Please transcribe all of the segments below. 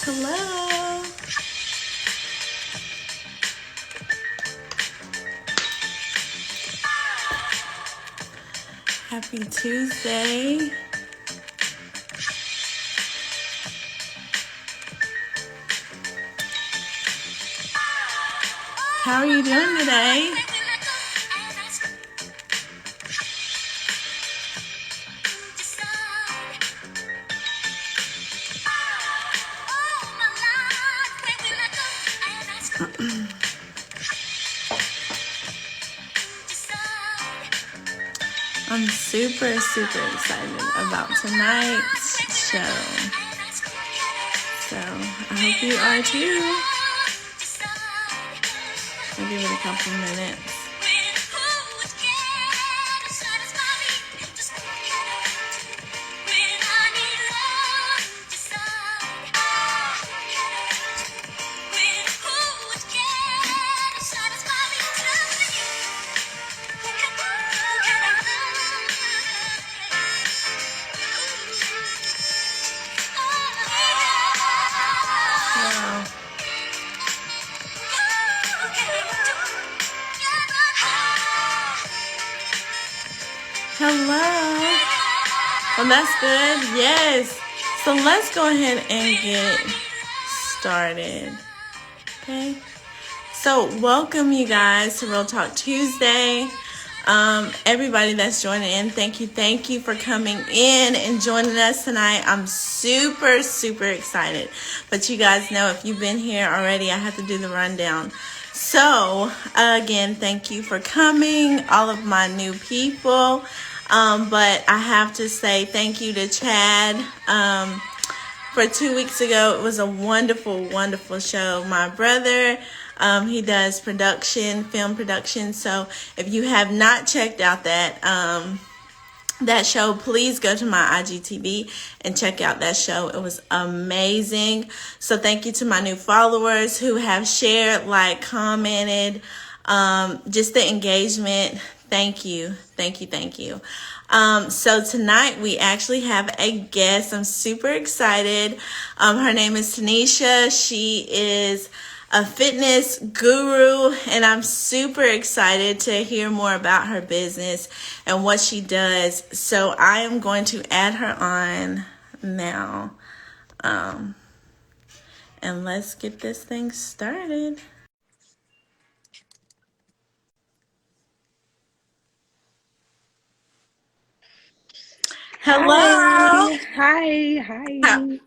Hello. Happy Tuesday. How are you doing today? I'm super excited about tonight's show. So I hope you are too. I'll give it a couple minutes. Wow. Hello. Well, that's good. Yes. So let's go ahead and get started. Okay. So welcome you guys to Real Talk Tuesday. Everybody that's joining in, thank you for coming in and joining us tonight. I'm super excited. But you guys know if you've been here already, I have to do the rundown. So again, thank you for coming, all of my new people. But I have to say thank you to Chad. For 2 weeks ago, it was a wonderful show. My brother, he does film production. So if you have not checked out that show, please go to my IGTV and check out that show. It was amazing. So thank you to my new followers who have shared, commented, just the engagement. Thank you. So tonight we actually have a guest. I'm super excited. Her name is Tanesha. She is a fitness guru, and I'm super excited to hear more about her business and what she does. So I am going to add her on now. And let's get this thing started. Hello. Hi.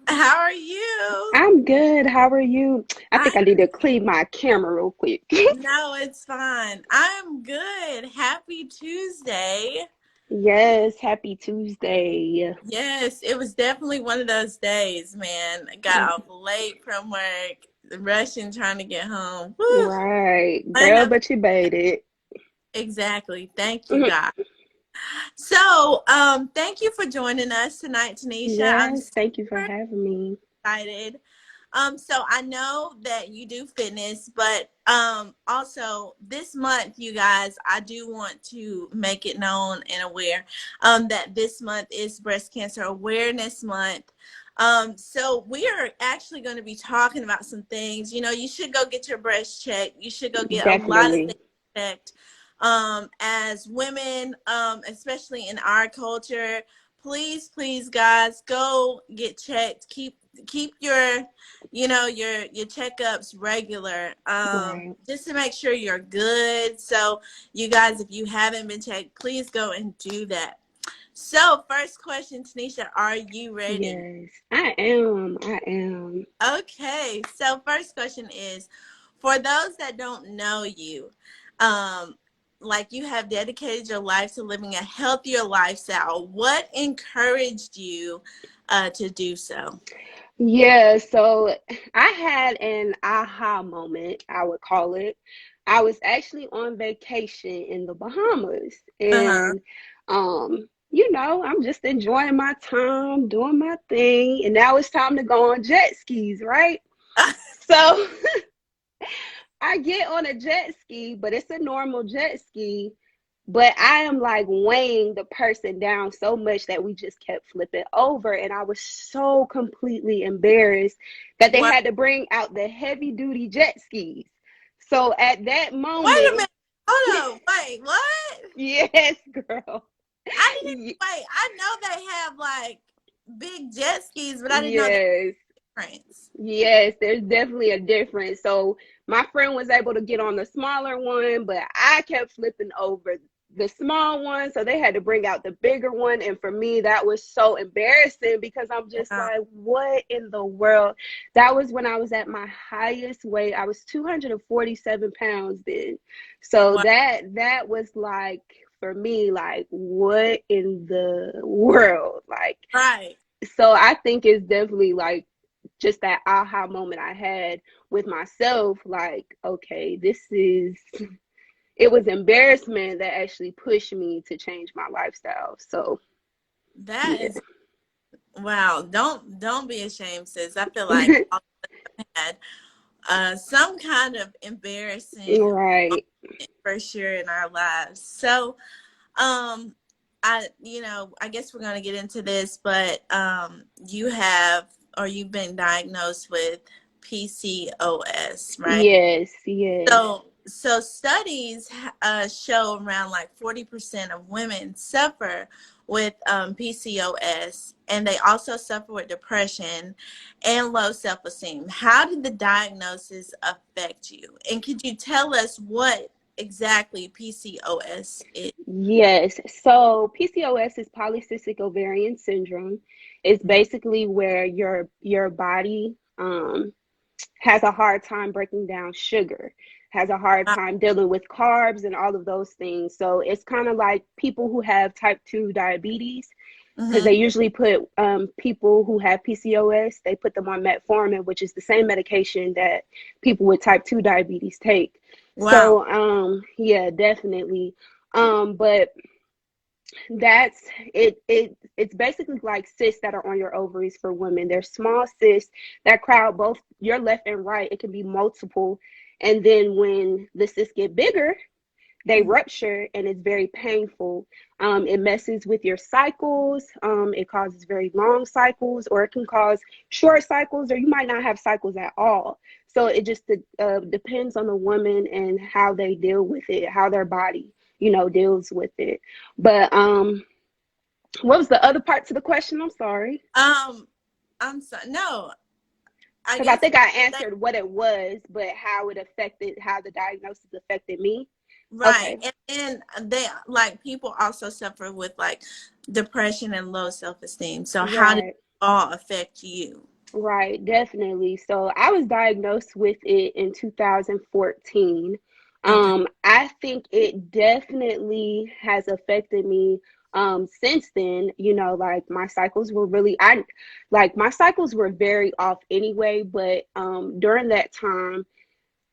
How are you? I'm good. How are you? I think I need to clean my camera real quick. No, it's fine. I'm good. Happy Tuesday. Yes, happy Tuesday. Yes, it was definitely one of those days, man. I got off late from work, rushing, trying to get home. Woo. Right. One Girl, of but you made it. exactly. Thank you, God. So, thank you for joining us tonight, Tanesha. I'm Yes, thank you for super having me. excited. So I know that you do fitness, but also this month, you guys, I do want to make it known and aware that this month is Breast Cancer Awareness Month. So we are actually going to be talking about some things. You know, you should go get your breast checked. You should go get a lot of Definitely. things checked. As women, especially in our culture, please, guys, go get checked. Keep your your checkups regular, Right. just to make sure you're good. So you guys, if you haven't been checked, please go and do that. So first question, Tanesha, are you ready? Yes, I am. I am. Okay, so first question is, for those that don't know you, um like, you have dedicated your life to living a healthier lifestyle. What encouraged you to do so? Yeah, so I had an aha moment, I would call it. I was actually on vacation in the Bahamas Uh-huh. and I'm just enjoying my time, doing my thing, and now it's time to go on jet skis, right? So I get on a jet ski, but it's a normal jet ski, But I am like weighing the person down so much that we just kept flipping over. And I was so completely embarrassed that they What? had to bring out the heavy duty jet skis. So at that Wait a moment, minute. Hold on. Wait, what? yes, girl. I didn't wait. I know they have like big jet skis, but I didn't know the Yes. difference. Yes, there's definitely a difference. So my friend was able to get on the smaller one, but I kept flipping over the small one. So they had to bring out the bigger one. And for me, that was so embarrassing because I'm just Wow. like, what in the world? That was when I was at my highest weight. I was 247 pounds then. So What? that was like for me, like, what in the world? Like, Right. so I think it's definitely like just that aha moment I had with myself, like, okay, it was embarrassment that actually pushed me to change my lifestyle. So That yeah. is wow. Don't be ashamed, sis. I feel like all of us had some kind of embarrassing Right. moment for sure in our lives. So I I guess we're gonna get into this, but you have or you've been diagnosed with PCOS, right? Yes, yes. So studies show around like 40% of women suffer with PCOS, and they also suffer with depression and low self-esteem. How did the diagnosis affect you? And could you tell us what exactly PCOS is? Yes. So PCOS is polycystic ovarian syndrome. It's basically where your body has a hard time breaking down sugar, has a hard time dealing with carbs and all of those things. So it's kind of like people who have type 2 diabetes, because they Mm-hmm. usually put people who have PCOS, they put them on metformin, which is the same medication that people with type 2 diabetes take. Wow. So, yeah, definitely. But that's it's basically like cysts that are on your ovaries for women. They're small cysts that crowd both your left and right. It can be multiple. And then when the cysts get bigger, they Mhm. rupture and it's very painful. It messes with your cycles. It causes very long cycles, or it can cause short cycles, or you might not have cycles at all. So it just depends on the woman and how they deal with it, how their body, deals with it. But what was the other part to the question? I'm sorry. Um, I'm sorry. No, I Because I guess think I that answered what it was, but how the diagnosis affected me. right. Okay. And then they like people also suffer with like depression and low self-esteem. So how did it Right. all affect you? Right, definitely. So I was diagnosed with it in 2014. Okay. I think it definitely has affected me since then. Like my cycles were very off anyway, but during that time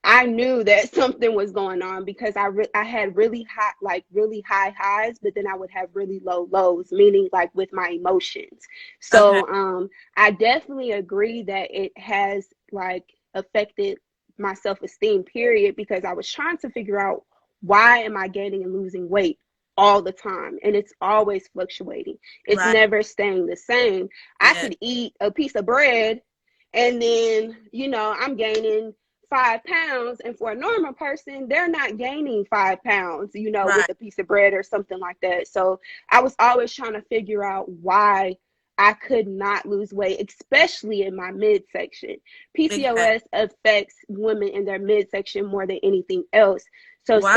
I knew that something was going on because I had really high highs, but then I would have really low lows, meaning like with my emotions. Okay. So I definitely agree that it has like affected my self-esteem period, because I was trying to figure out, why am I gaining and losing weight all the time, and it's always fluctuating. It's Right. never staying the same. I Yeah. could eat a piece of bread and then I'm gaining 5 pounds, and for a normal person they're not gaining 5 pounds, with Right. a piece of bread or something like that. So I was always trying to figure out why I could not lose weight, especially in my midsection. Big fact. PCOS affects women in their midsection more than anything else. So Wow.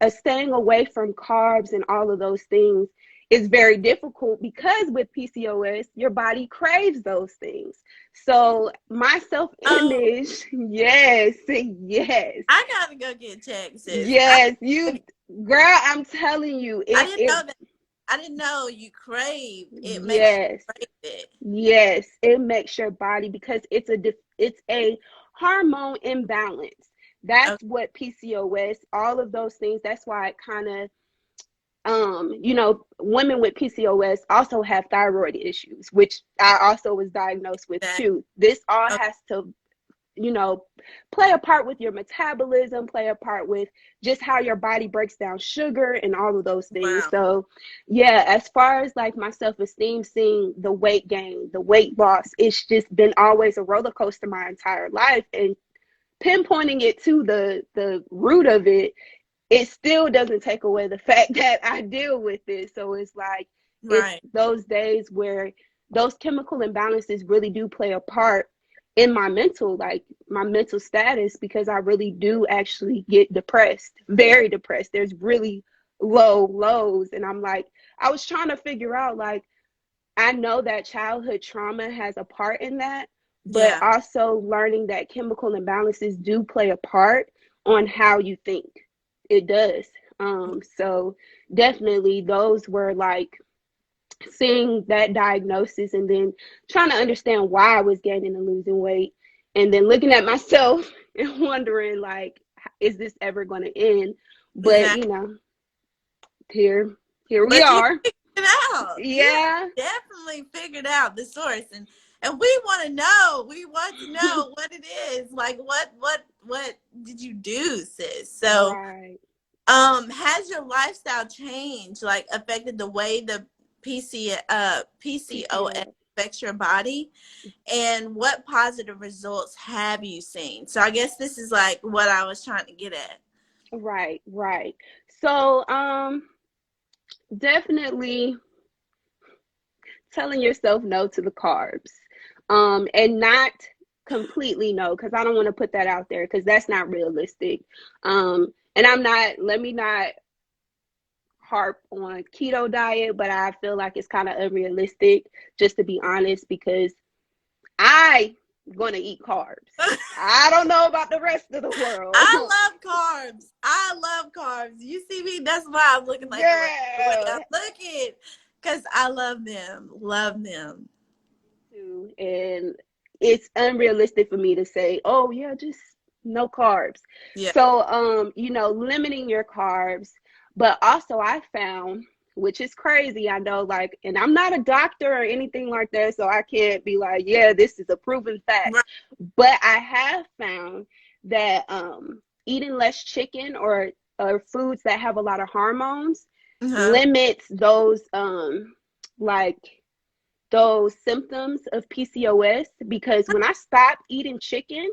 staying away from carbs and all of those things is very difficult, because with PCOS your body craves those things. So my self Oh, image, yes, yes, I gotta go get checked, sis. yes, girl, I'm telling you, I it, didn't it, know that. I didn't know you crave. It makes you yes, crave it. yes, it makes your body, because it's a hormone imbalance. Okay. That's what PCOS, all of those things. That's why it kind of women with PCOS also have thyroid issues, which I also was diagnosed with That. too. This all Okay. has to play a part with your metabolism, play a part with just how your body breaks down sugar and all of those things. Wow. So yeah, as far as like my self-esteem, seeing the weight gain, the weight loss, it's just been always a roller coaster my entire life. And pinpointing it to the root of it, it still doesn't take away the fact that I deal with it. So it's like, it's Right. those days where those chemical imbalances really do play a part in my mental status, because I really do actually get depressed, very depressed. There's really low lows. And I'm like, I was trying to figure out, like, I know that childhood trauma has a part in that, but Yeah. also learning that chemical imbalances do play a part on how you think. It does. So definitely those were like seeing that diagnosis and then trying to understand why I was gaining and losing weight, and then looking at myself and wondering, like, is this ever going to end? But Exactly. here we But you are. figured it out. You Yeah. definitely figured out the source, and we want to know. We want to know what it is. Like, what did you do, sis? So, Right. has your lifestyle changed, like affected the way the PCOS PCOS. affects your body? And what positive results have you seen? So I guess this is like what I was trying to get at. Right, right. So, definitely telling yourself no to the carbs. And not completely no, because I don't want to put that out there, because that's not realistic. And let me not harp on keto diet, but I feel like it's kind of unrealistic, just to be honest, because I going to eat carbs. I don't know about the rest of the world. I love carbs. I love carbs. You see me? That's why I'm looking like the way I'm Girl. looking. Because I love them. Love them. And it's unrealistic for me to say, oh yeah, just no carbs. Yeah. So limiting your carbs, but also I found, which is crazy, I know, like, and I'm not a doctor or anything like that, so I can't be like, yeah, this is a proven fact. Right. But I have found that eating less chicken or foods that have a lot of hormones Uh-huh. limits like those symptoms of PCOS, because when I stopped eating chicken,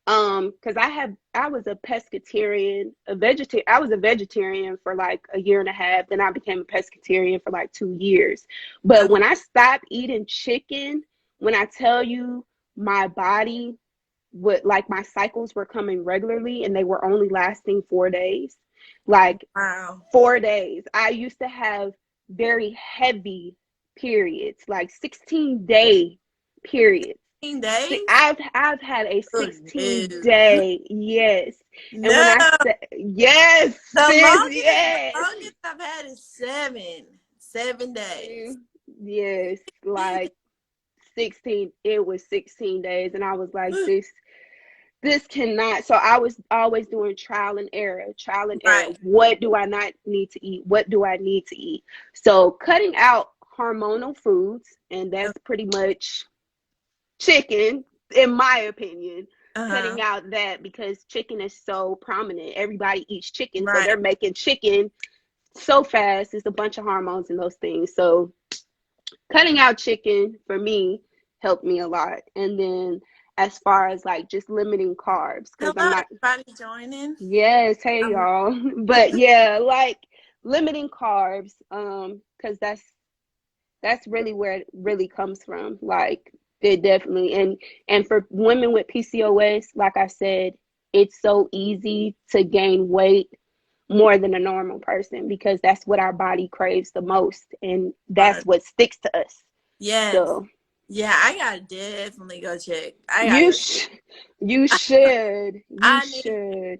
because I was a pescatarian, I was a vegetarian for like a year and a half, then I became a pescatarian for like 2 years. But Okay. when I stopped eating chicken, when I tell you, my body would, like, my cycles were coming regularly and they were only lasting 4 days. Like, Wow. 4 days. I used to have very heavy periods, like 16-day periods. 15 See, days? I've had a Oh, 16 no. day, yes. And when I No. say yes, The sis, longest, the yes. longest I've had is 7 days. Yes, like 16, it was 16 days. And I was like, this cannot. So I was always doing trial and error, trial and error. Right. What do I not need to eat? What do I need to eat? So cutting out hormonal foods, and that's pretty much chicken, in my opinion. Uh-huh. Cutting out that, because chicken is so prominent. Everybody eats chicken, so Right. they're making chicken so fast. It's a bunch of hormones and those things. So cutting out chicken for me helped me a lot. And then as far as like just limiting carbs, because I'm Hello, not, everybody joining. yes, hey I'm y'all. But yeah, like limiting carbs, because that's really where it really comes from. Like, it definitely, and for women with PCOS, like I said, it's so easy to gain weight more than a normal person, because that's what our body craves the most, and that's right. what sticks to us. Yes. So Yeah, I gotta definitely go check. I gotta you go check. sh- you should, you I need. should.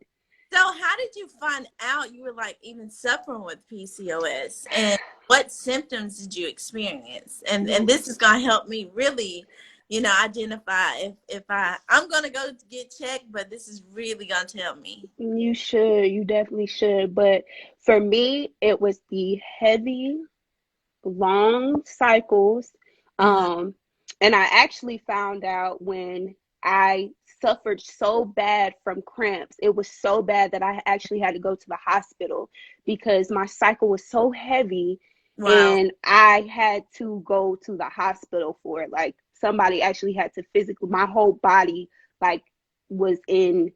So, how did you find out you were like even suffering with PCOS, and what symptoms did you experience? And this is gonna help me really, identify if I'm gonna go get checked, but this is really gonna tell me. You should, you definitely should. But for me, it was the heavy, long cycles. Hmm. Um, and I actually found out when I suffered so bad from cramps. It was so bad that I actually had to go to the hospital because my cycle was so heavy, Wow. and I had to go to the hospital for it. Like somebody actually had to physically, my whole body like was in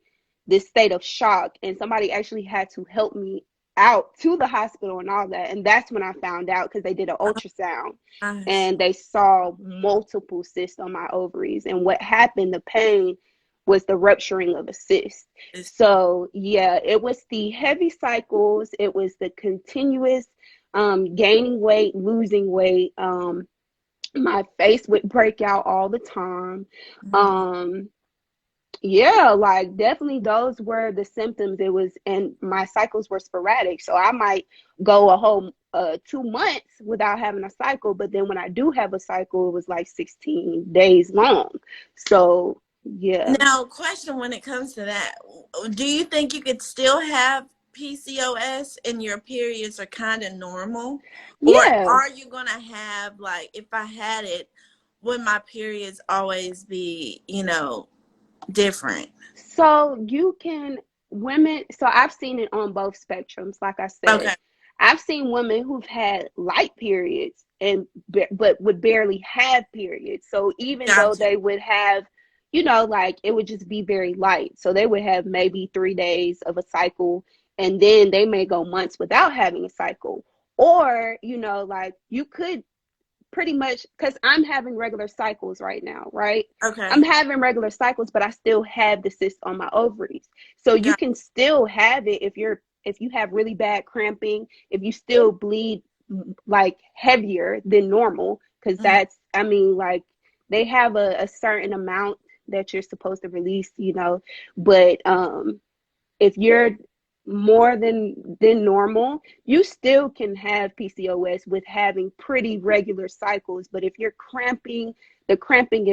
this state of shock, and somebody actually had to help me out to the hospital and all that. And that's when I found out, because they did an ultrasound Gosh. and they saw multiple cysts on my ovaries. And what happened, the pain was the rupturing of a cyst. It's, So yeah, it was the heavy cycles, it was the continuous gaining weight, losing weight. My face would break out all the time. mhm. um yeah, like definitely those were the symptoms. It was, and my cycles were sporadic. So I might go a whole 2 months without having a cycle, but then when I do have a cycle, it was like 16 days long. So yeah. Now, question when it comes to that, do you think you could still have PCOS and your periods are kind of normal? Or Yeah. are you going to have, like, if I had it, would my periods always be, different? So you can, women, so I've seen it on both spectrums. Like I said, Okay. I've seen women who've had light periods and but would barely have periods. So even though Gotcha. they would have, like it would just be very light. So they would have maybe 3 days of a cycle, and then they may go months without having a cycle. Or, like you could pretty much, because I'm having regular cycles right now, right? I'm Okay. having regular cycles, but I still have the cyst on my ovaries. So you Got, can still have it if you have really bad cramping, if you still bleed like heavier than normal, because mhm. that's, I mean, like they have a certain amount that you're supposed to release, but if you're more than normal, you still can have PCOS with having pretty regular cycles. But if you're cramping, the cramping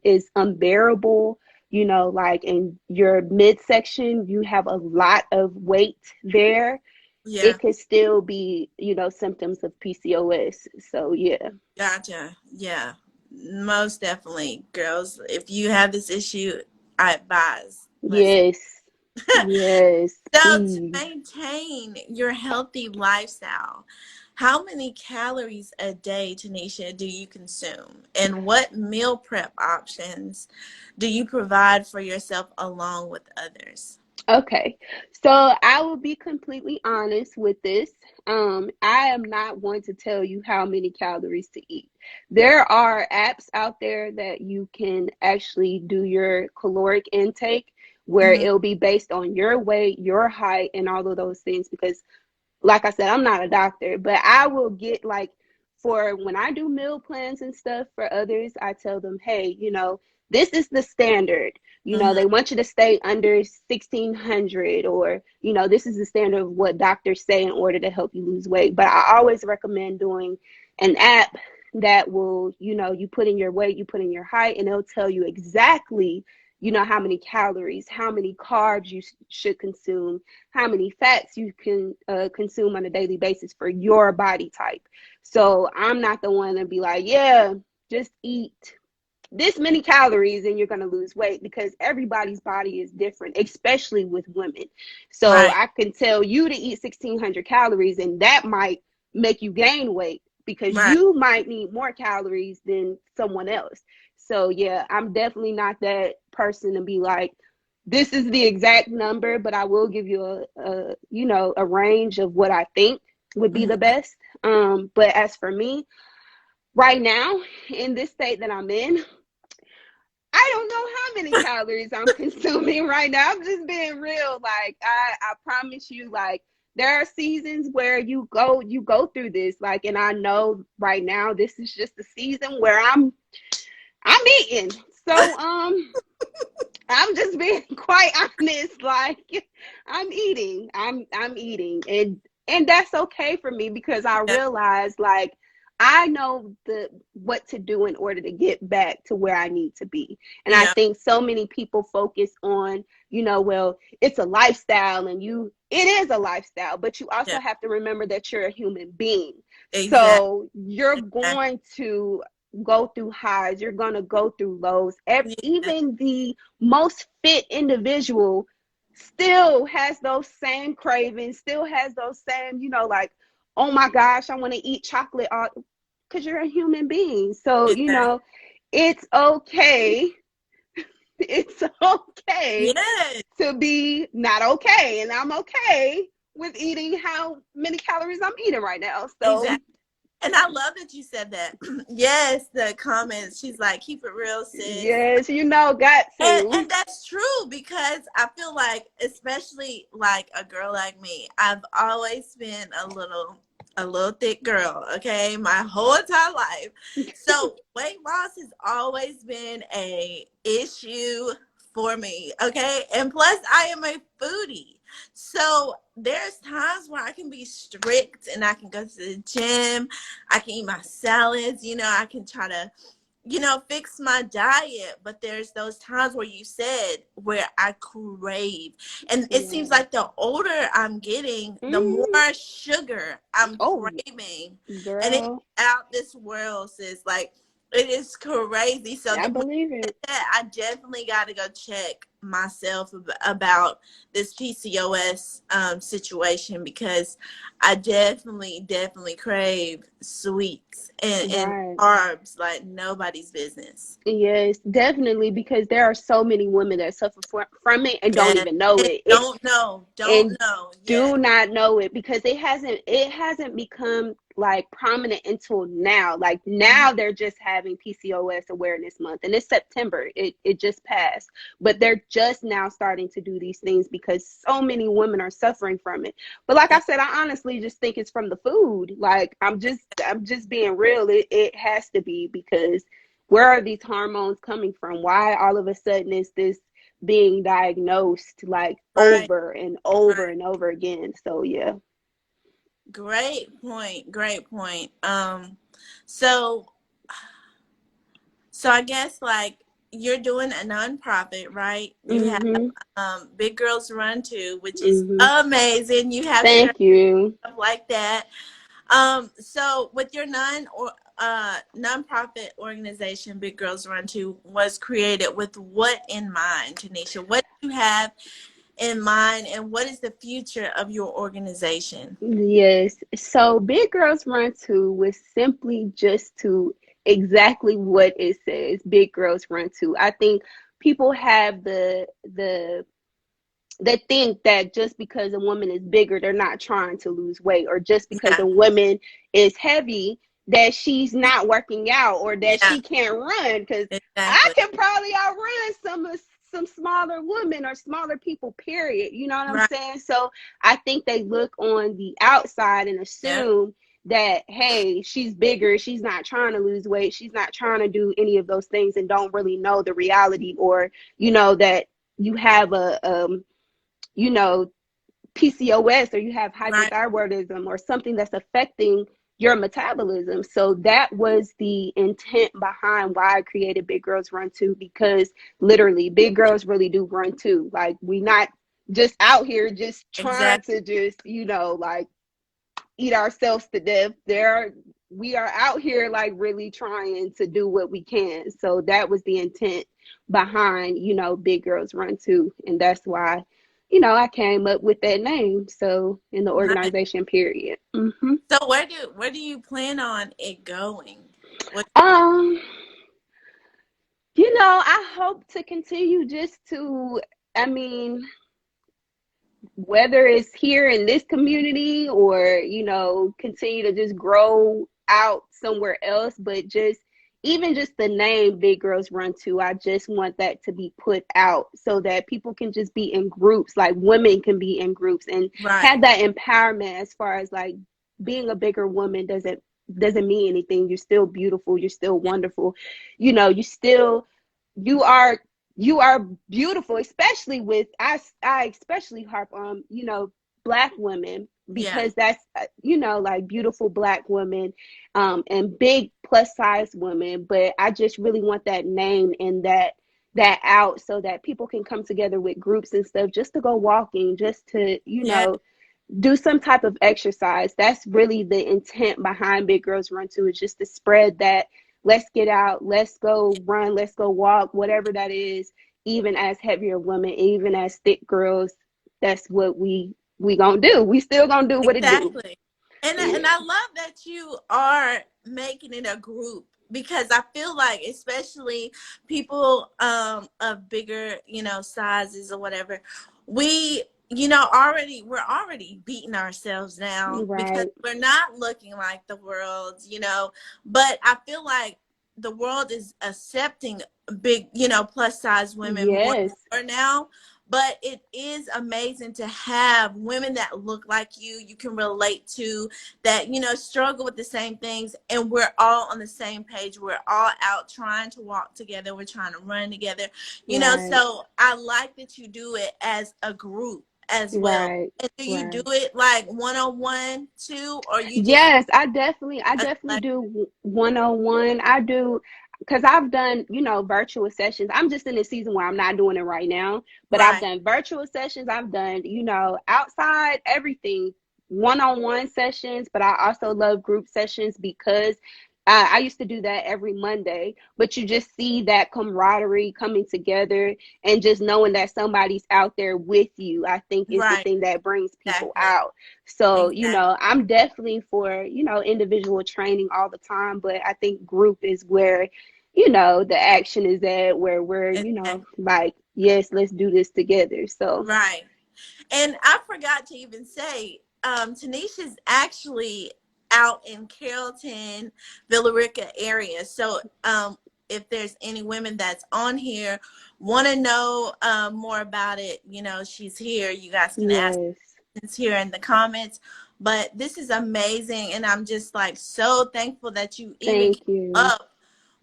is unbearable, like in your midsection, you have a lot of weight there. Yeah. It could still be, symptoms of PCOS. So yeah. Gotcha. Yeah. Most definitely. Girls, if you have this issue, I advise. Listen. Yes. Yes, So, to please. maintain your healthy lifestyle, how many calories a day, Tanesha, do you consume? And what meal prep options do you provide for yourself along with others? Okay, so I will be completely honest with this. I am not going to tell you how many calories to eat. There are apps out there that you can actually do your caloric intake, where Hmm. it'll be based on your weight, your height, and all of those things. Because like I said, I'm not a doctor, but I will get like, for when I do meal plans and stuff for others, I tell them, hey, this is the standard. Hmm. They want you to stay under 1600, or, this is the standard of what doctors say in order to help you lose weight. But I always recommend doing an app that will, you put in your weight, you put in your height, and it'll tell you exactly, how many calories, how many carbs you should consume, how many fats you can consume on a daily basis for your body type. So I'm not the one to be like, yeah, just eat this many calories and you're going to lose weight, because everybody's body is different, especially with women. So Right. I can tell you to eat 1600 calories, and that might make you gain weight because Right. you might need more calories than someone else. So yeah, I'm definitely not that person to be like, this is the exact number, but I will give you a range of what I think would be the Hmm. best. But as for me, right now in this state that I'm in, I don't know how many calories I'm consuming right now. I'm just being real. Like I promise you, like there are seasons where you go through this. Like, and I know right now this is just a season where I'm eating. So I'm just being quite honest. Like I'm eating, and that's okay for me, because I Yeah. realize like I know the what to do in order to get back to where I need to be. And I Yeah. think so many people focus on, well, it's a lifestyle, and it is a lifestyle, but you also Yeah. have to remember that you're a human being. Exactly. So you're Exactly. going to go through highs, you're going to go through lows. Yeah. Even the most fit individual still has those same cravings, still has those same, like, oh my gosh, I want to eat chocolate, all because you're a human being. So, Yeah. it's okay. It's okay Yes. to be not okay. And I'm okay with eating how many calories I'm eating right now. So, Exactly. And I love that you said that. Yes, the comments. She's like, keep it real, sis. yes, got to. And that's true because I feel like, especially like a girl like me, I've always been a little thick girl, okay, my whole entire life. So weight loss has always been a issue for me, okay? And plus I am a foodie. So there's times where I can be strict and I can go to the gym, I can eat my salads, I can try to fix my diet, but there's those times where you said where I crave. And it seems Yeah. like the older I'm getting, the more Mm-hmm. sugar I'm Oh, craving. And it's girl, out this world, sis. Like, it is crazy. So I when believe you said it. that, I definitely got to go check myself about this PCOS situation because I definitely crave sweets and Right. carbs like nobody's business. Yes, definitely, because there are so many women that suffer from it and don't Yes. even know And it. don't And know. Yes. do not know it because it hasn't become like prominent until now. Like now they're just having PCOS awareness month, and it's September. It just passed, but they're just now starting to do these things because so many women are suffering from it. But like I said, I honestly just think it's from the food. Like I'm just being real. It has to be because where are these hormones coming from? Why all of a sudden is this being diagnosed like Right. over and over Right. and over again? So yeah. Great point. Great point. So I guess like you're doing a nonprofit, right? You have Mhm. Big Girls Run Too, which is Mhm. amazing. You have shirts Thank you. stuff like that. So with your nonprofit organization, Big Girls Run Too, was created with what in mind, Tanesha? What do you have in mind, and what is the future of your organization? Yes. So Big Girls Run Too was simply just to exactly what it says. Big Girls Run Too. I think people have they think that just because a woman is bigger, they're not trying to lose weight, or just because Yeah, a woman is heavy, that she's not working out or that yeah, she can't run. Because I exactly. can probably outrun some smaller women or smaller people, period. You know what I'm Right. saying? So I think they look on the outside and Yeah. assume that, hey, she's bigger, she's not trying to lose weight, she's not trying to do any of those things, and don't really know the reality, or that you have you know, PCOS, or you have Right. hypothyroidism or something that's affecting your metabolism. So that was the intent behind why I created Big Girls Run Too, because literally big girls really do run too. Like, we not just out here just trying Exactly. to just, like, eat ourselves to death. We are out here like really trying to do what we can. So that was the intent behind, Big Girls Run Too. And that's why, I came up with that name. So in the Nice. organization period. Hmm. So where do you plan on it going? What? Um, I hope to continue just to, I mean, whether it's here in this community or continue to just grow out somewhere else, but just even just the name Big Girls Run Too, I just want that to be put out so that people can just be in groups, like women can be in groups and Right. have that empowerment. As far as like being a bigger woman doesn't mean anything. You're still beautiful, you're still wonderful, you still, you are you are beautiful, especially with, I especially harp on, black women, Yeah. because that's, like beautiful black women, and big plus size women. But I just really want that name and that out so that people can come together with groups and stuff, just to go walking, just to, Yeah. do some type of exercise. That's really the intent behind Big Girls Run Too, is just to spread that let's get out, let's go run, let's go walk, whatever that is. Even as heavier women, even as thick girls, that's what we gonna do. We still gonna do what it do. Exactly. And I love that you are making it a group, because I feel like, especially people of bigger, sizes or whatever, we, we're already beating ourselves down because Right. we're not looking like the world, but I feel like the world is accepting big, plus size women more Yes. and more now. But it is amazing to have women that look like you can relate to, that, struggle with the same things, and we're all on the same page. We're all out trying to walk together. We're trying to run together, Right. so I like that you do it as a group as well. Right. And do you do Right. it like one-on-one too, or you just Yes, I definitely like, do one-on-one. I do, because I've done, virtual sessions. I'm just in a season where I'm not doing it right now, but I've right, done virtual sessions. I've done, outside everything, one-on-one sessions, but I also love group sessions because I used to do that every Monday, but you just see that camaraderie coming together and just knowing that somebody's out there with you, I think is the right, thing that brings people exactly, out. So, exactly, I'm definitely for, individual training all the time, but I think group is where, the action is at, where we're, exactly. like, yes, let's do this together. So, Right. And I forgot to even say, Tanisha's actually out in Carrollton, Villarica area. So if there's any women that's on here want to know more about it, she's here. You guys can ask yes, questions here in the comments. But this is amazing, and I'm just like so thankful that you even came thank you. up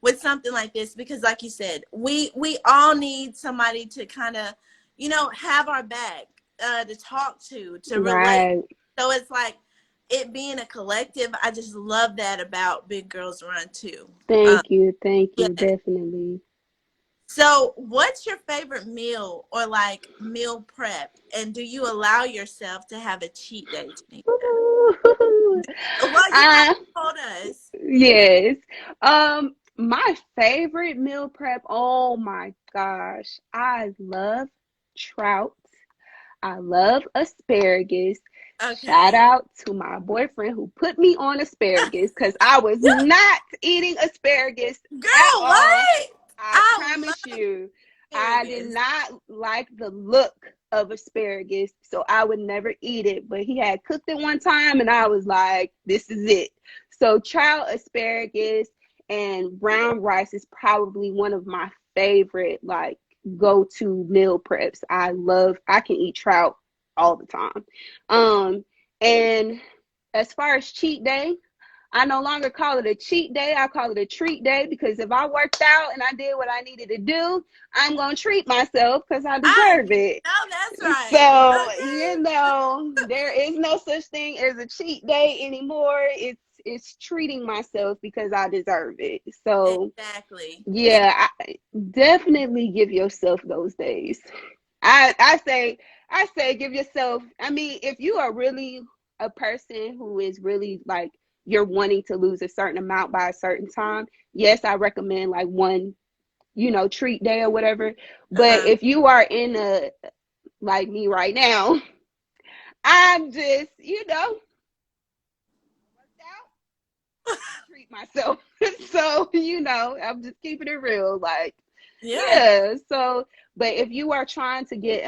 with something like this, because like you said, we all need somebody to kind of, have our back, to talk to relate. Right. So it's like it being a collective. I just love that about Big Girls Run too. um Thank you. Thank yeah. you. Definitely. So what's your favorite meal, or like meal prep, and do you allow yourself to have a cheat day, Tanisha? Ooh. Well, you kind Uh, of told us. yes. My favorite meal prep, oh my gosh, I love trout. I love asparagus. Shout Okay. out to my boyfriend who put me on asparagus because I was not eating asparagus at Girl, all. what? I I promise love you, I did asparagus. not like the look of asparagus, so I would never eat it. But he had cooked it one time, and I was like, this is it. So, trout, asparagus, and brown rice is probably one of my favorite, like, go-to meal preps. I can eat trout all the time. And as far as cheat day, I no longer call it a cheat day. I call it a treat day because if I worked out and I did what I needed to do, I'm going to treat myself because I I deserve it. know that's right. So, Okay. there is no such thing as a cheat day anymore. It's treating myself because I deserve it. So, Exactly. yeah, definitely give yourself those days. I I say I say give yourself. I mean, if you are really a person who is really like you're wanting to lose a certain amount by a certain time, yes, I recommend like one, treat day or whatever. But Uh-huh. if you are in a like me right now, I'm just, worked out, treat myself. So, I'm just keeping it real. Like, Yeah. yeah. So, but if you are trying to get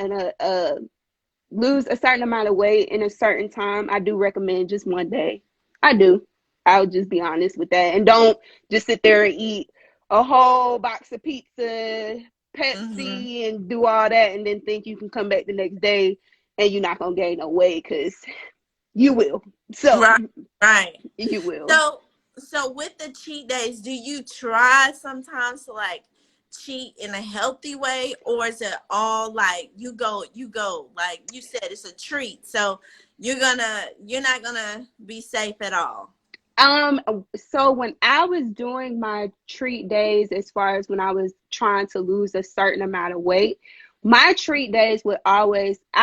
lose a certain amount of weight in a certain time, I do recommend just one day. I do. I'll just be honest with that. And don't just sit there and eat a whole box of pizza, Mm-hmm. Pepsi, and do all that and then think you can come back the next day and you're not going to gain no weight because you will. So, Right. Right. you will. So with the cheat days, do you try sometimes to like cheat in a healthy way, or is it all like you go like you said, it's a treat. So you're not gonna be safe at all. Um, so when I was doing my treat days, as far as when I was trying to lose a certain amount of weight, my treat days I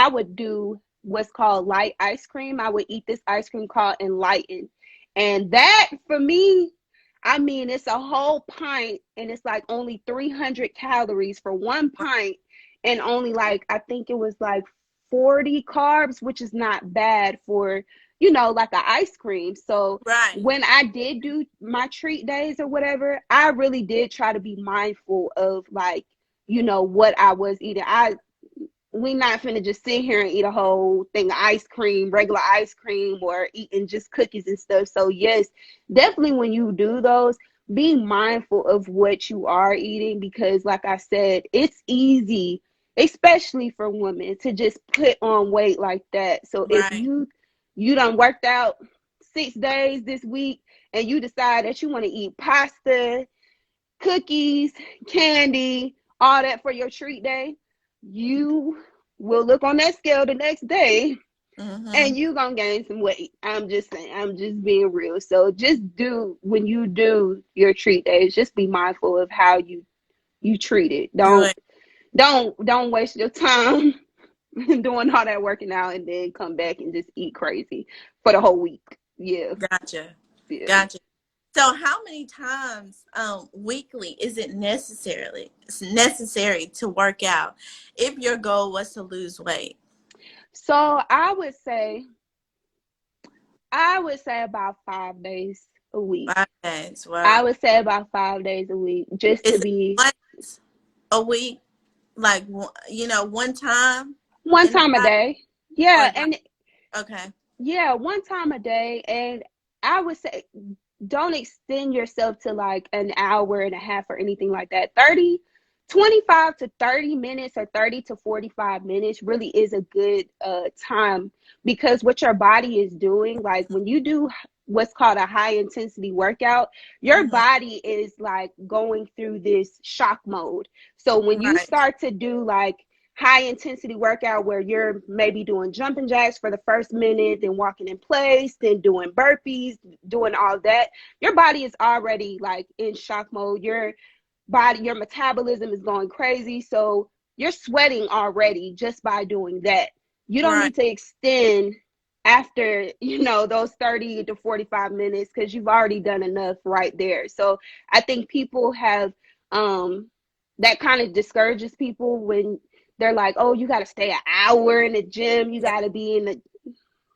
would do what's called light ice cream. I would eat this ice cream called Enlighten. And that for me, I mean, it's a whole pint and it's like only 300 calories for one pint, and only like, I think it was like 40 carbs, which is not bad for, like an ice cream. So Right. when I did do my treat days or whatever, I really did try to be mindful of like, what I was eating. We not finna just sit here and eat a whole thing of ice cream, regular ice cream, or eating just cookies and stuff. So yes, definitely when you do those, be mindful of what you are eating, because like I said, it's easy, especially for women, to just put on weight like that. So if Right. you done worked out 6 days this week and you decide that you want to eat pasta, cookies, candy, all that for your treat day, you will look on that scale the next day and Mm-hmm. you gonna gain some weight. I'm just saying, I'm just being real. So just do, when you do your treat days, just be mindful of how you treat it. Do Don't it. don't waste your time doing all that working out and then come back and just eat crazy for the whole week. Yeah. Gotcha. Yeah. Gotcha. So how many times weekly is it necessary to work out if your goal was to lose weight? So I would say about 5 days a week. 5 days. I Wow. would say about 5 days a week, just to Is it be once a week? Like, one time one in the time a 5, day. or Yeah, like, and okay. yeah, one time a day. And I would say don't extend yourself to like an hour and a half or anything like that. 25 to 30 minutes or 30 to 45 minutes really is a good time, because what your body is doing, like when you do what's called a high intensity workout, your Mm-hmm. body is like going through this shock mode. So when you Right. start to do like high intensity workout where you're maybe doing jumping jacks for the first minute, then walking in place, then doing burpees, doing all that, your body is already like in shock mode. Your metabolism is going crazy. So you're sweating already just by doing that. You don't Right. need to extend after, those 30 to 45 minutes, because you've already done enough right there. So I think people have, that kind of discourages people when they're like, oh, you got to stay an hour in the gym. You Yeah. got to be in the,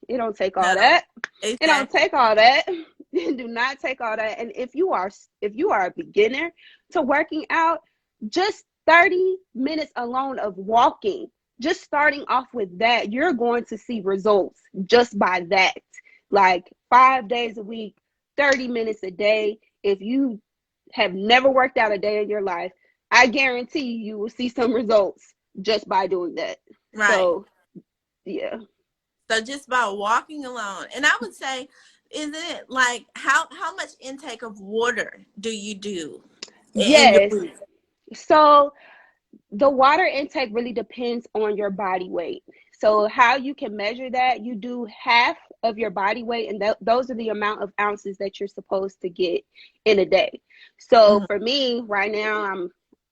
it don't take all No. that. It don't Exactly. take all that. Do not take all that. And if you are a beginner to working out, just 30 minutes alone of walking, just starting off with that, you're going to see results just by that. Like 5 days a week, 30 minutes a day. If you have never worked out a day in your life, I guarantee you will see some results just by doing that. Right. So, yeah. So just by walking alone, and I would say, is it like how much intake of water do you do in your Yes. week? So, the water intake really depends on your body weight. So how you can measure that, you do half of your body weight, and those are the amount of ounces that you're supposed to get in a day. So Mhm. for me right now, I'm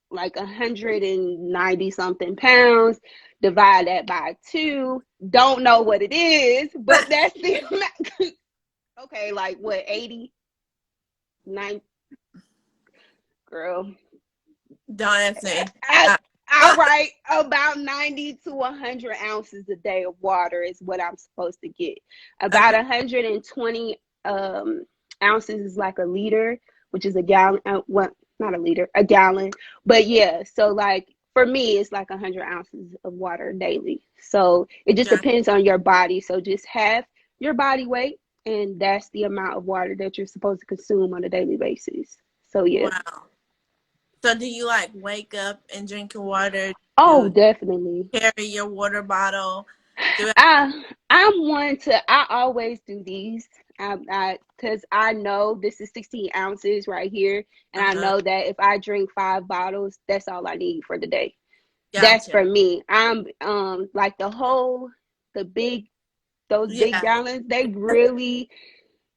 like 190 something pounds. Divide that by 2. Don't know what it is, but that's the amount. Okay, like what, 80, 90, girl. Don't ask me. I, Uh, I write about 90 to 100 ounces a day of water is what I'm supposed to get. About okay. 120 ounces is like a liter, which is a gallon. Well, not a liter, a gallon. But yeah, so like for me, it's like 100 ounces of water daily. So it just Gotcha. depends on your body. So just have your body weight, and that's the amount of water that you're supposed to consume on a daily basis. So yeah. Wow. So do you like wake up and drink your water? Oh, Do definitely. you carry your water bottle throughout? I'm one to, I always do these. Because I know this is 16 ounces right here, and I Uh-huh. know that if I drink 5 bottles, that's all I need for the day. That's Gotcha. for me. I'm like the big those big Yeah. gallons.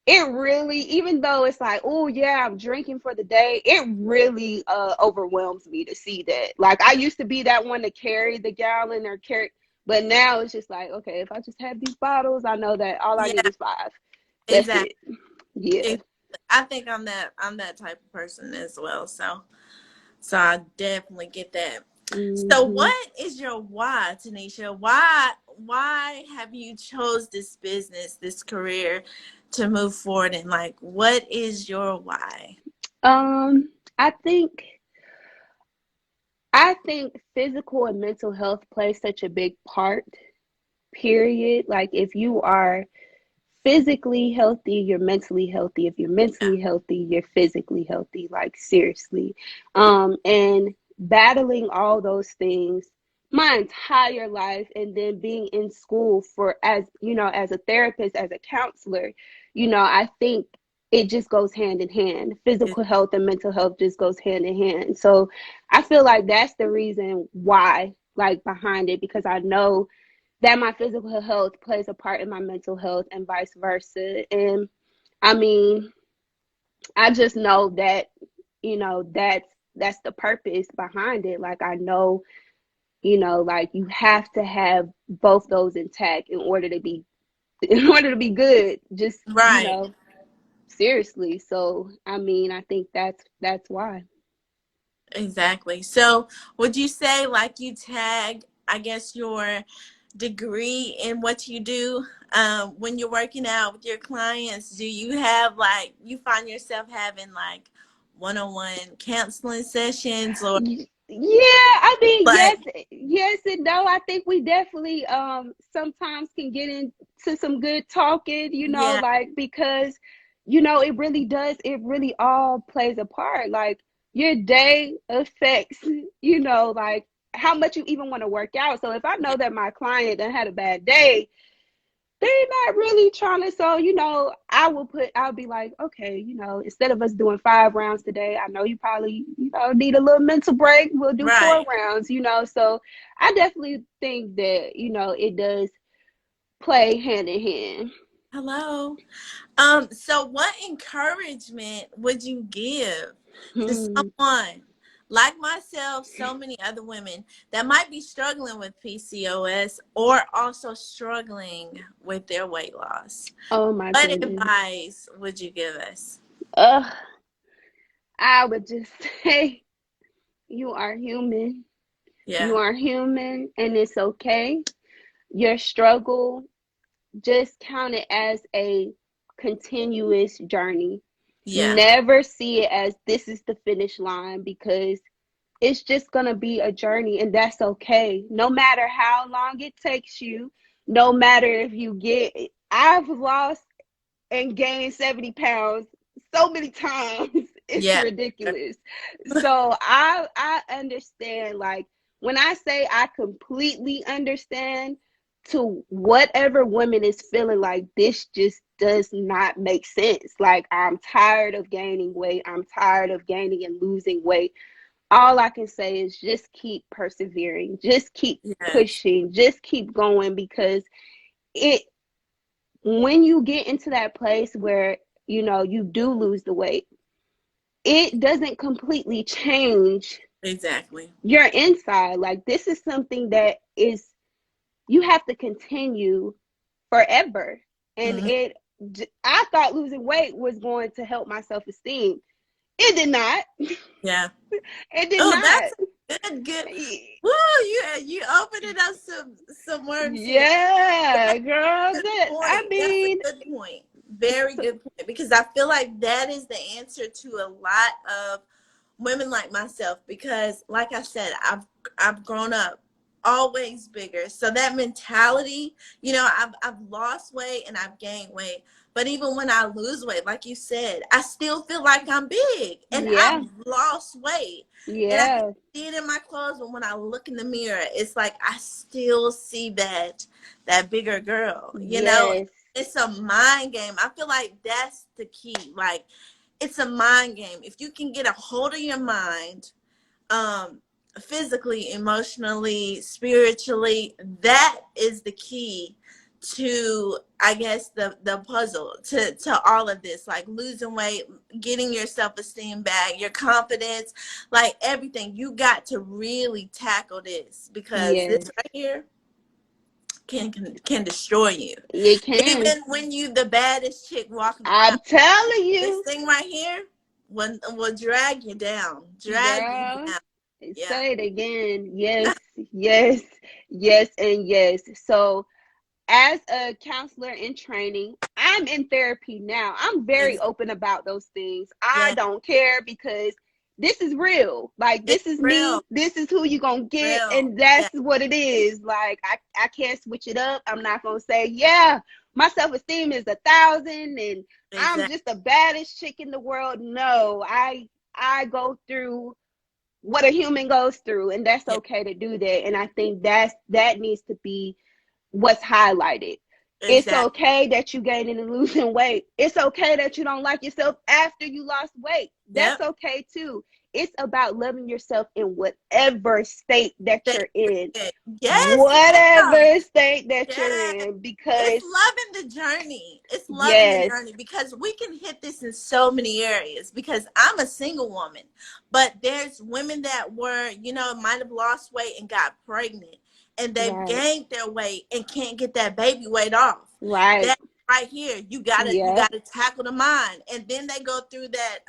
It really, even though it's like, oh yeah, I'm drinking for the day, it really overwhelms me to see that. Like I used to be that one to carry the gallon or carry, but now it's just like, okay, if I just have these bottles, I know that all I need Yeah. is 5. That's Exactly. it. Yeah. I think I'm that type of person as well. So I definitely get that. So Hmm. what is your why, Tanesha? Why have you chose this business, this career to move forward, and like what is your why? Um, I think I think physical and mental health plays such a big part, period. Like if you are physically healthy, you're mentally healthy. If you're Yeah. mentally healthy, you're physically healthy, like seriously. And battling all those things my entire life and then being in school for as you know, as a therapist, as a counselor, I think it just goes hand in hand. It- Physical health and mental health just goes hand in hand. So I feel like that's the reason why, like behind it, because I know that my physical health plays a part in my mental health and vice versa. And I mean, I just know that, that's the purpose behind it. Like I know, like you have to have both those intact in order to be good. Just, right. seriously. So I mean, I think that's why. Exactly. So would you say like you tag, I guess, your degree in what you do when you're working out with your clients? Do you have like you find yourself having like one-on-one counseling sessions or Yeah, I mean, like yes and no. I think we definitely sometimes can get into some good talking, yeah, like because it really does, it really all plays a part. Like your day affects, like how much you even want to work out. So if I yeah, know that my client done had a bad day, they're not really trying to. So, I'll be like, okay, instead of us doing 5 rounds today, I know you probably, need a little mental break. We'll do four right. rounds, So I definitely think that, it does play hand in hand. Hello. So what encouragement would you give to Hmm. someone like myself, so many other women that might be struggling with PCOS or also struggling with their weight loss? Oh my What goodness. advice would you give us? Uh, I would just say you are human. You Yeah. are human and it's okay. Your struggle, just count it as a continuous journey. Yeah. Never see it as this is the finish line, because it's just going to be a journey, and that's okay. No matter how long it takes you, no matter if you get, I've lost and gained 70 pounds so many times. It's Yeah. ridiculous. So I understand, like when I say I completely understand, to whatever woman is feeling like this just does not make sense. Like I'm tired of gaining weight. I'm tired of gaining and losing weight. All I can say is just keep persevering. Just keep Yes. pushing. Just keep going, because it when you get into that place where you do lose the weight, it doesn't completely change Exactly. your inside. Like this is something that is, you have to continue forever. And Mhm. I thought losing weight was going to help my self-esteem. It did not. Yeah. It did Oh, not. that's a good. Woo! You opening up some worms here. Yeah, girl, Good that I point. That's a mean, good point. Very so, good point. Because I feel like that is the answer to a lot of women like myself. Because, like I said, I've grown up always bigger. So that mentality, I've lost weight and I've gained weight. But even when I lose weight, like you said, I still feel like I'm big and I've yeah, lost weight. And I can yeah, see it in my clothes, but when I look in the mirror, it's like I still see that bigger girl. yes, It's a mind game. I feel like that's the key. Like it's a mind game. If you can get a hold of your mind, um, physically, emotionally, spiritually, that is the key to, I guess, the puzzle to all of this, like losing weight, getting your self-esteem back, your confidence, like everything. You got to really tackle this because this yes, right here can destroy you. It can. Even when you the baddest chick walking around, I'm telling this you, thing right here will drag you down. Drag you girl. down. Yeah. Say it again. Yes, yes, yes, and yes. So, as a counselor in training, I'm in therapy now. I'm very Exactly. open about those things. I Yeah. don't care because this is real. Like, It's this is real. me. This is who you're going to get. Real. And Yeah. that's what it is. Like, I can't switch it up. I'm not going to say, yeah, my self esteem is 1,000 and I'm Exactly. just the baddest chick in the world. No, I go through what a human goes through, and that's Yeah. okay to do that. And I think that needs to be what's highlighted. It's Exactly. okay that you gaining and losing weight. It's okay that you don't like yourself after you lost weight. That's Yep. okay too. It's about loving yourself in whatever state that That you're in. yes, ma'am. Whatever state that you're Yes. in. It's Because, loving the journey. It's loving the yes, journey because we can hit this in so many areas. Because I'm a single woman, but there's women that were, might have lost weight and got pregnant, and they've right, gained their weight and can't get that baby weight off. right, That right here, you yep, gotta tackle the mind, and then they go through that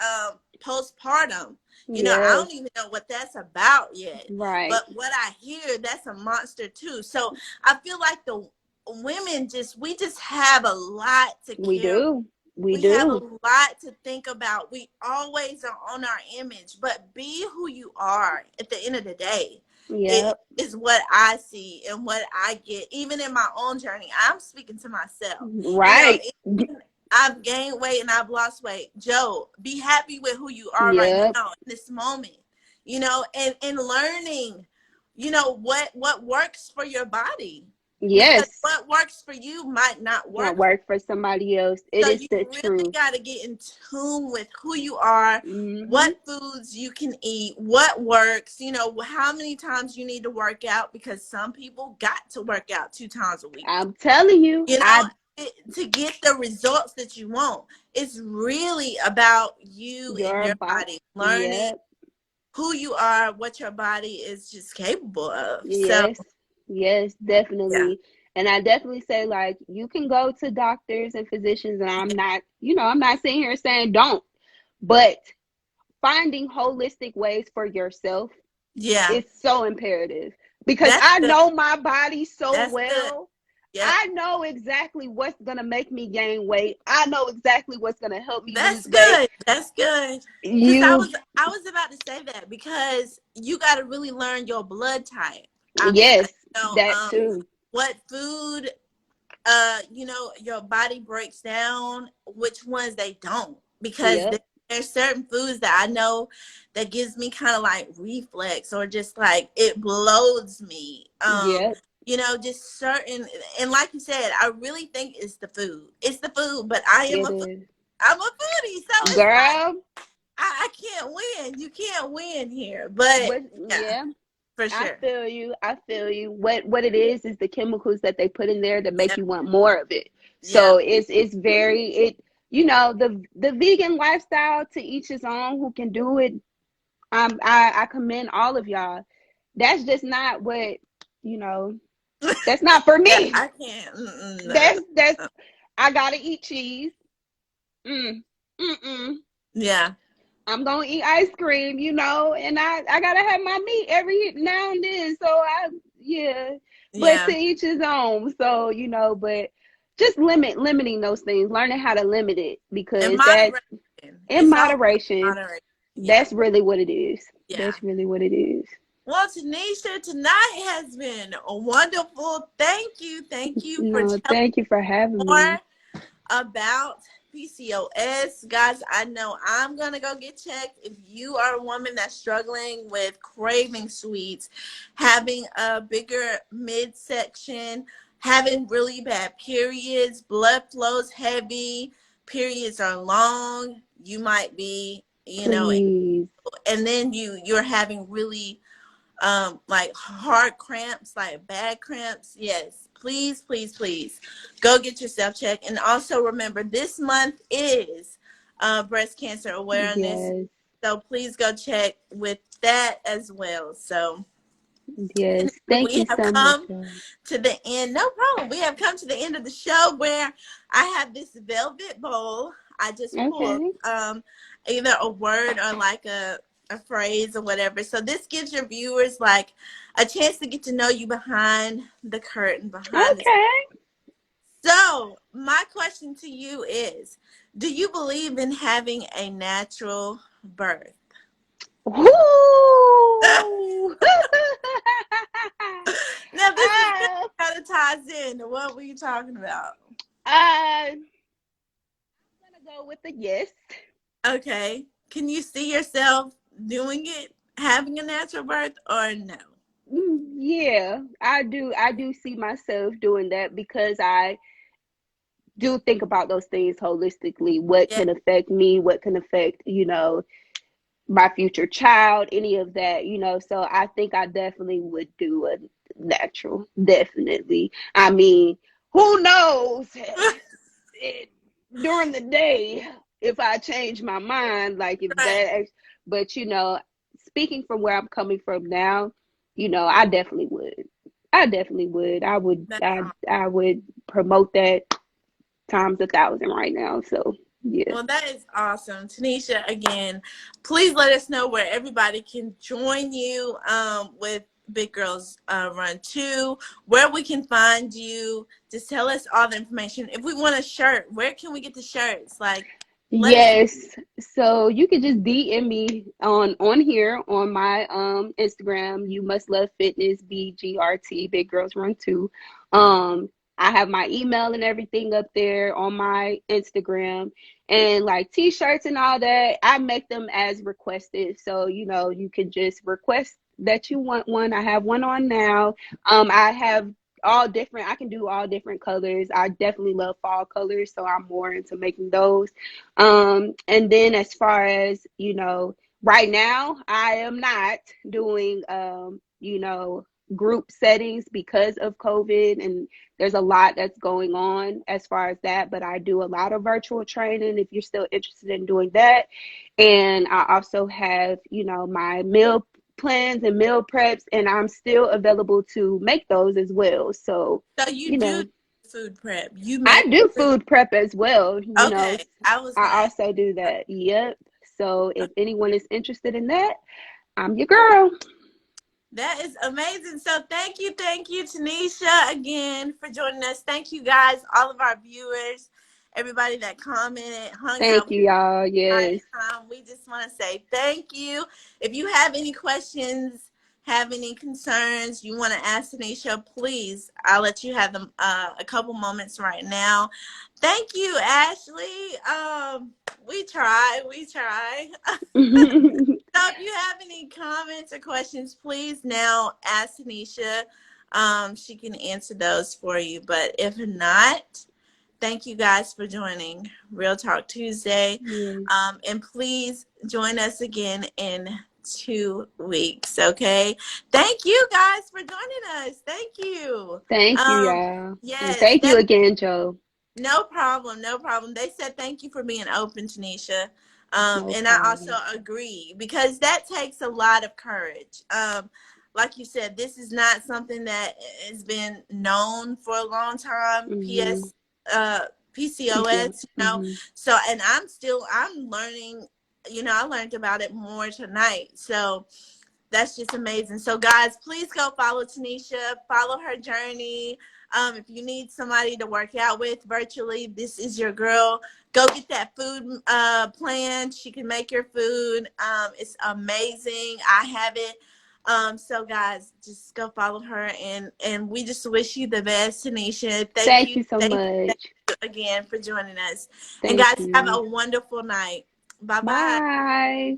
postpartum. I yes, don't even know what that's about yet, right. but what I hear, that's a monster too. So I feel like the women we just have a lot to We carry. do. We We have a do. lot to think about. We always are on our image, but be who you are at the end of the day. It Yep. is what I see and what I get. Even in my own journey, I'm speaking to myself. Right. I've gained weight and I've lost weight. Joe, be happy with who you are right Yep. now in this moment. And learning, what works for your body. Because Yes. what works for you might not Not work. work for somebody else. It So is you the really truth. got to get in tune with who you are, Mm-hmm. what foods you can eat, what works, how many times you need to work out, because some people got to work out 2 times a week. I'm telling you, You know, to get the results that you want. It's really about you and your your body. body, learning Yep. who you are, what your body is just capable of. So, Yes. Yes, yeah. definitely. And I definitely say, like, you can go to doctors and physicians, and I'm not sitting here saying don't, but finding holistic ways for yourself Yeah. is so imperative because That's I good. know my body so That's good. well. Yep. I know exactly what's going to make me gain weight. I know exactly what's going to help me That's lose weight. good. That's good. Because You, I was about to say that because you got to really learn your blood type. I yes, that too. what food your body breaks down, which ones they don't, because Yep, there's certain foods that I know that gives me kind of like reflex, or just like it blows me. yep, Just certain, and like you said, I really think it's the food. It's the food, but I am it a food. is. I'm a foodie, so it's like Girl, I can't win. You can't win here, but what, yeah, yeah, for I sure. feel you. I feel you. What it is the chemicals that they put in there that make Yep, you want more of it. So yep, it's very the vegan lifestyle, to each his own who can do it. I commend all of y'all. That's just not what, you know, that's not for yeah. me. I can't. No, That's no. I gotta eat cheese. Mm, mm-mm. Yeah, I'm gonna eat ice cream, and I gotta have my meat every now and then. So yeah, but to yeah. each his own. So but just limiting those things, learning how to limit it In because that moderation. in It's all moderation, moderation. Yeah, that's really what it is. yeah. That's really what it is. Well, Tanesha, tonight has been a wonderful. Thank you for No, telling thank you for having me. more about PCOS. Guys, I know I'm going to go get checked. If you are a woman that's struggling with craving sweets, having a bigger midsection, having really bad periods, blood flows heavy, periods are long, you might be, Please. and then you're having really like hard cramps, like bad cramps, yes, please, please, please go get yourself checked. And also remember, this month is breast cancer awareness, Yes. so please go check with that as well. So Yes. Thank We you have so much, come y'all. to the end. No problem. We have come to the end of the show where I have this velvet bowl. I just pulled Okay. either a word or like a phrase or whatever. So this gives your viewers like a chance to get to know you behind the curtain, behind the. Okay. So my question to you is, do you believe in having a natural birth? Woo! Now this is uh, kind of ties in to what were you talking about? I'm gonna go with the yes. Okay. Can you see yourself doing it, having a natural birth, or no? Yeah, I do. I do see myself doing that because I do think about those things holistically. What Yeah, can affect me? What can affect, my future child? Any of that, So I think I definitely would do a natural. Definitely. I mean, who knows? It, during the day, if I change my mind, like if right. that, but speaking from where I'm coming from now, I definitely would. I definitely would. I would. That's I would promote that times 1,000 right now. So yeah. Well, that is awesome. Tanesha, again, please let us know where everybody can join you with Big Girls Run 2, where we can find you. Just tell us all the information. If we want a shirt, where can we get the shirts? Like, let us. Yes. So you could just DM me on here on my Instagram. You must love fitness BGRT Big Girls Run 2. I have my email and everything up there on my Instagram, and like t-shirts and all that. I make them as requested. So you can just request that you want one. I have one on now. I have all different. I can do all different colors. I definitely love fall colors, so I'm more into making those. And then as far as, right now, I am not doing, group settings because of COVID, and there's a lot that's going on as far as that. But I do a lot of virtual training if you're still interested in doing that. And I also have, my meal plans and meal preps, and I'm still available to make those as well. So, So you you do know, food prep. You I make do food. food prep as well. Okay. I was going to I ask. also do that. Yep. So if anyone is interested in that, I'm your girl. That is amazing. So thank you, Tanesha, again for joining us. Thank you guys, all of our viewers, everybody that commented, hung Thank out you, y'all. entire Yes. time. We just want to say thank you. If you have any questions, have any concerns you want to ask Tanisha, please, I'll let you have them a couple moments right now. Thank you, Ashley. We try. So if you have any comments or questions, please now ask Tanisha. She can answer those for you. But if not, thank you guys for joining Real Talk Tuesday. Yes. And please join us again in 2 weeks, okay? Thank you guys for joining us. Thank you. Thank you, Um, y'all. And yes, thank you again, Joe. no problem, no problem. They said thank you for being open, Tanisha. No And I also problem. agree because that takes a lot of courage. Like you said, this is not something that has been known for a long time. Mm-hmm. Uh, PCO. PCOS, Mm-hmm. So, and I'm learning. I learned about it more tonight. So, that's just amazing. So, guys, please go follow Tanisha, follow her journey. If you need somebody to work out with virtually, this is your girl. Go get that food plan. She can make your food. It's amazing. I have it. So, guys, just go follow her, and we just wish you the best, Tanisha. Thank you so Thank much. you again for joining us. And Thank guys, have you. a wonderful night. Bye bye. Bye.